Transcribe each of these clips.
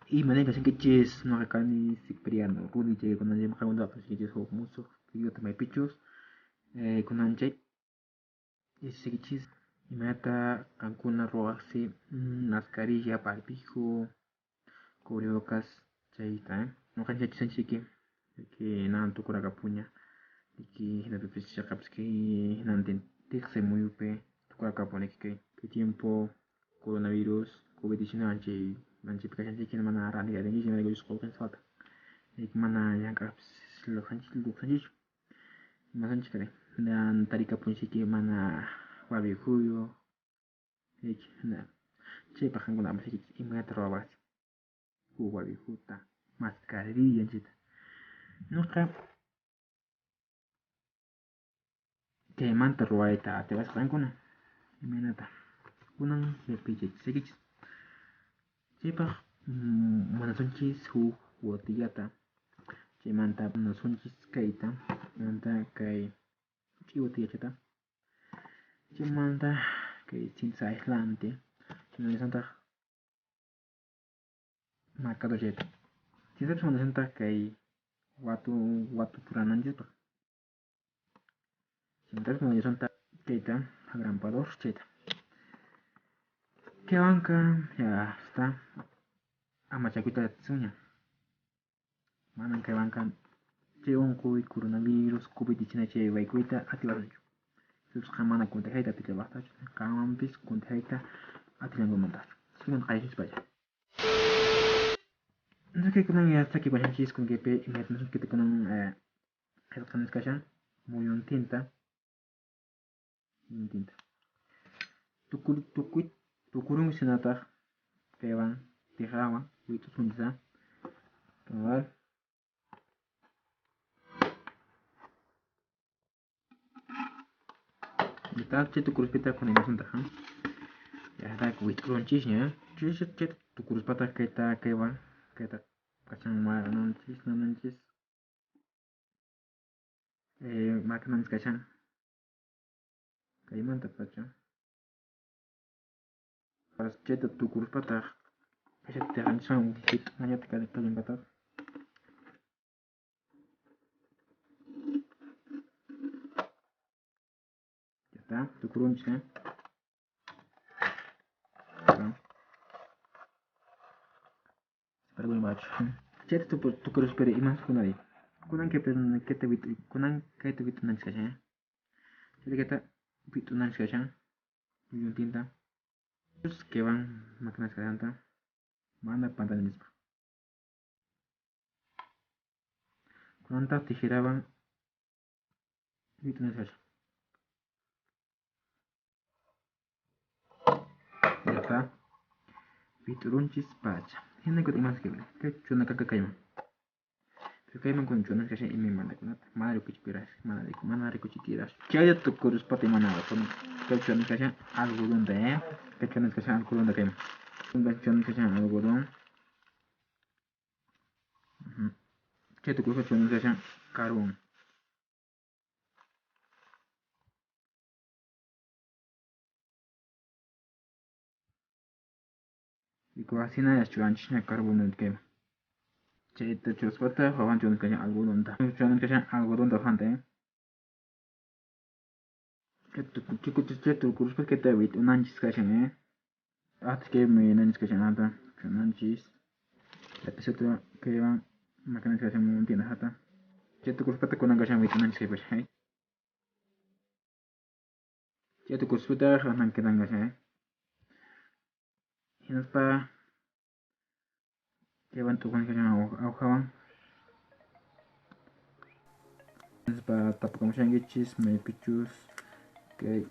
Y manera que chis no recani sipriano, kuni che con anjem kaunda pues que ho mucho, yo también pichos, con anche y chis y mata cancuna roaxi mascarilla barbijo, cubrebocas chaita, no kan che chisan chiki que nan tu cura capuña y que na pues caps que nan ten tixe muy upe tu cura capone que tiempo coronavirus covid-19 anche pika que mana rani ga dengi jina gojus kolkan salta ik mana yang kaps lo kanchi masan chikare dan tadi kapun siki mana wabi huyo ik na che pakan guna masiki imga terobas hu wabi huta mascarilla chita no ka que manta ruaita te vas kan kuna imenata kunang lepijik sikich chepa mana sonchis hu wotiyata che manta mana sonchis kaita manta kai chi wotiyachata che manta kai sinsa aislante che santa marcado jet sinsa mana santa kai watu puranan jet sinta mana santa kaita agrampador cheta que banca ya está amachakuita tsunya manan que banca che on covid coronavirus covid-19 che vaikuita ativaranchu sus jamana kuntahaita pite bastachu kamampis kuntahaita atilango mantachu sunan qaishis baya no que kunan ya hasta que vayan chis con que pe imaginas que te kunan kan skashan muy un tinta tukurung sinata que van tirawan witu sunza cabal Kita tu kurus pita con el asunto, ya está with crunchies ya, chis tu kurus pata que va, que ta kacang mar nanchis, makanan kacang, kaiman ta kacang, pas ceta tu kurus pata, ese te ranchan kit nanya te kalian pata, ya está tu crunch ya. Espera muy mucho. Ceta tu kurus pere imas kunari. Kunang te bit kunang kai te bit nanchis kacang. Jadi kita bit nanchis kacang, yung tinta. Terus que van máquinas kacang manda pantan misma. Kunanta tijeraban bit nanchis kacang. Ya está. Biturunchis pacha. Hina ikut imas kibli. Ke chuna kaka kaiman. Kaiman kun chuna kasi imi manda kunat. Mana riku chipiras. Mana riku chitiras. Chaya tu kurus pati mana kun. Ke chuna kasi algodón de. Ke chuna kasi algodón de kaiman. Ke chuna kasi algodón. Chaya tu kurus chuna kasi carbón. Iku asina ya chuanchina carbón de kaiman. Chayta chuspata hawan chuna kasi algodón da. Chuna kasi algodón da fante. Chetu kurus pati kita wit unanchis kasi Hasta que me nanchis kasi nata. Chunanchis. La peseta que van máquinas que hacen un tienda hata. Chetu kurus pati kunang kasi wit unanchis kasi hai. Chetu kurus pati hanan kitang kasi hai. Hinas pa que van tukan kasi auhawan. Hinas pa tapukam shangichis may pichus que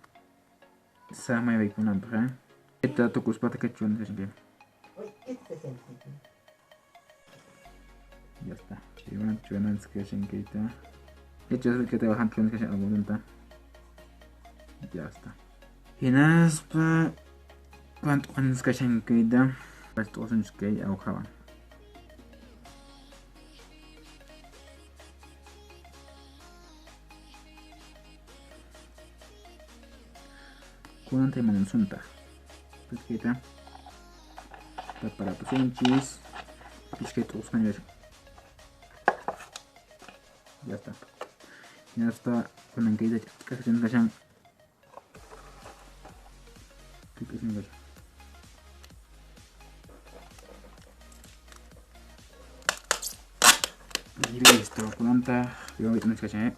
sama may kunang pa hai. Ita tu kurus pati que chuan kasi game. Ya está. Iban chuanan kasi kita. Hecho es que te bajan chuan kasi algodón ta. Ya está. Hinas pa cuánto años que se queda pues todos años que aujaban cuánto manan sunta pues queda para pacientes Pisqueto, ya está. Ya está con la caída. Casi se enganchan. ¿Qué se engancha? Y listo, planta. Yo voy a tener que hacer.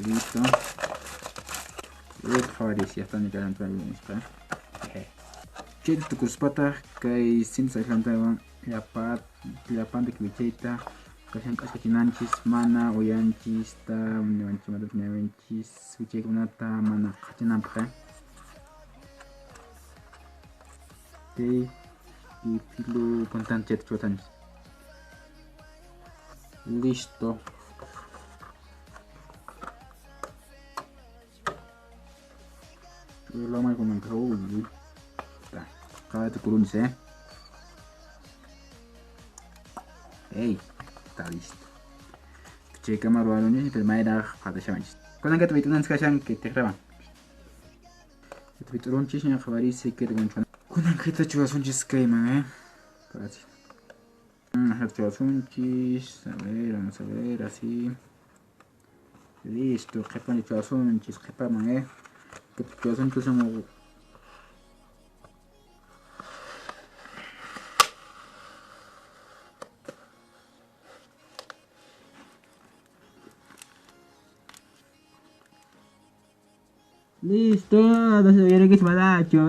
Listo. Listo, Faris, ya está, ni que entrar en esta. Chete tu kuspata, que sin se plantaban la panda que bicheta, que chinanchis, mana, oyanchis, ta, univanchis, matas, nevenchis, bichek unata, mana, chinampa. Y filo con tan chet chotanis. Listo. Lo más como el caúl. Cada te curun se. Ey, está listo. Checa marualo ni pero maera hada shamanchis. Con que te vitunan skashan que te graban. Te viturun chishan khabari se que gonchon. Con que te chuasun chis man, Casi. Chuasun chis, vamos a ver así. Listo, jepan chuasun chis jepan, Que chuasun chis somos. Listo, no se viene que es malacho.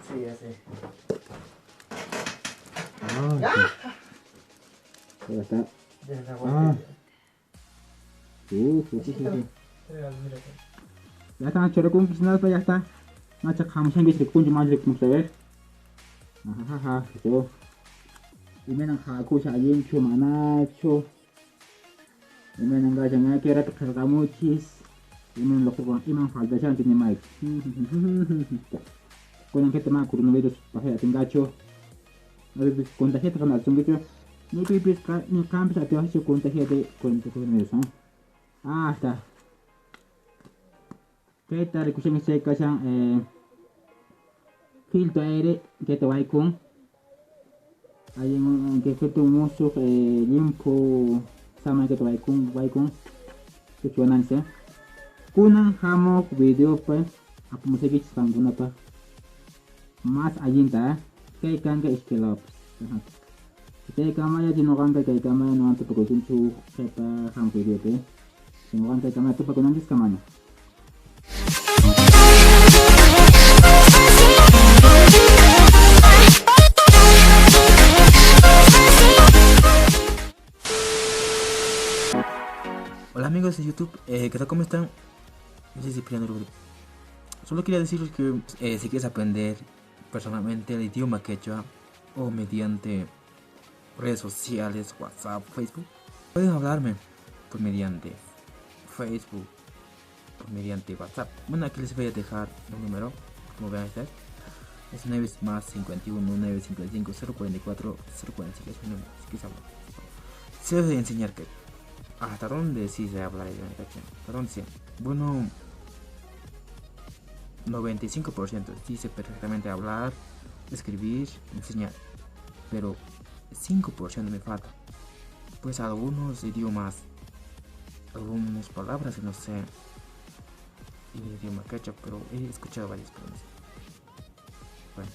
Sí, ya sé. Ya está. Ya está. Sí. Ya está, choro con piscina, ya está. Macha kamshan que se kunju más de como se ve. Ajá, eso. Y me han jacucha allí en manacho. Y me han gajado que era que cargamos chis. Y me lo que con iman falta ya tiene más. Con el que te macu no veros para tengacho. A ver, contagiate con la zunguito. Ni pipis ni campos a te vas a contagiate con tu eso. Ah, está. ¿Qué tal? Escuchen ese casan filtro aire que te va a ir con. Hay un que fue tu muso limpo sama que te va a ir con. Que chuanan se. Kuna hamok video pa. Apa mesti kita sambung apa? Mas ajinta. Kay kan ka iskelop. Kay kamaya dinokan kay kamaya no anto pagkutun su sepa ham video pe. Dinokan kay kamaya tu pagkunan dis kamanya. Hola amigos de YouTube, ¿qué tal? ¿Cómo están? Yo soy Cipriano Rubio. Solo quería deciros que si quieres aprender personalmente el idioma quechua o mediante redes sociales, WhatsApp, Facebook, pueden hablarme por mediante Facebook, por mediante WhatsApp. Bueno, aquí les voy a dejar un número, como vean este. Es 9 más 51 955 044 045, es mi número, si quieres hablar. Se debe enseñar que hasta dónde sí se habla el idioma quechua, hasta dónde sí. Bueno, 95% sí sé perfectamente hablar, escribir, enseñar, pero 5% me falta. Pues algunos idiomas, algunas palabras que no sé en el idioma quechua, pero he escuchado varias palabras. Bueno.